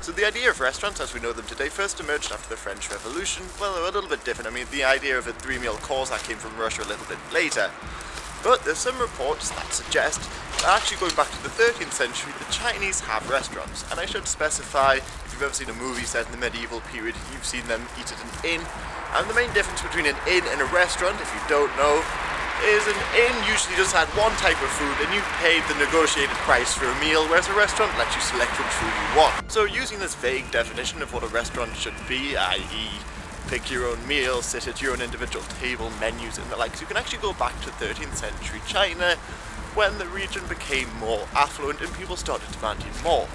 So the idea of restaurants as we know them today first emerged after the French Revolution. Well, they're a little bit different. I mean, the idea of a three-meal course that came from Russia a little bit later. But there's some reports that suggest that actually going back to the 13th century, the Chinese have restaurants. And I should specify, if you've ever seen a movie set in the medieval period, you've seen them eat at an inn. And the main difference between an inn and a restaurant, if you don't know, is an inn usually just had one type of food and you paid the negotiated price for a meal, whereas a restaurant lets you select which food you want. So using this vague definition of what a restaurant should be, i.e. pick your own meal, sit at your own individual table, menus and the likes, you can actually go back to 13th century China when the region became more affluent and people started demanding more.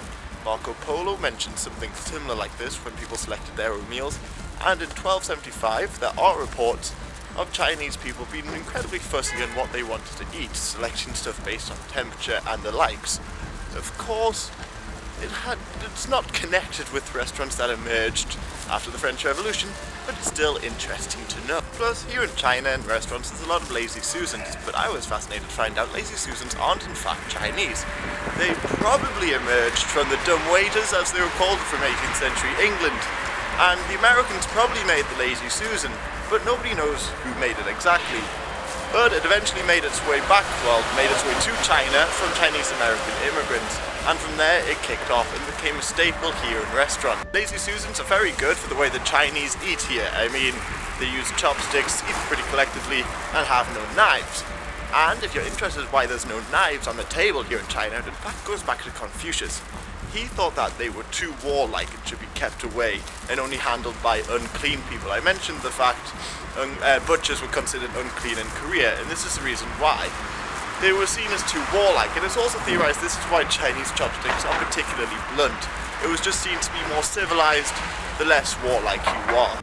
Marco Polo mentioned something similar like this when people selected their own meals, and in 1275 there are reports of Chinese people being incredibly fussy on what they wanted to eat, selecting stuff based on temperature and the likes. Of course, it's not connected with restaurants that emerged after the French Revolution, but it's still interesting to know. Plus, here in China in restaurants there's a lot of lazy Susans, but I was fascinated to find out lazy Susans aren't in fact Chinese. They probably emerged from the dumb waiters, as they were called, from 18th century England. And the Americans probably made the lazy Susan, but nobody knows who made it exactly. But it eventually made its way to China from Chinese American immigrants, and from there it kicked off and became a staple here in restaurants. Lazy Susans are very good for the way the Chinese eat here. I mean, they use chopsticks, eat pretty collectively, and have no knives. And if you're interested in why there's no knives on the table here in China, it in fact goes back to Confucius. He thought that they were too warlike and should be kept away and only handled by unclean people. I mentioned the fact butchers were considered unclean in Korea, and this is the reason why. They were seen as too warlike, and it's also theorized this is why Chinese chopsticks are particularly blunt. It was just seen to be more civilized the less warlike you are.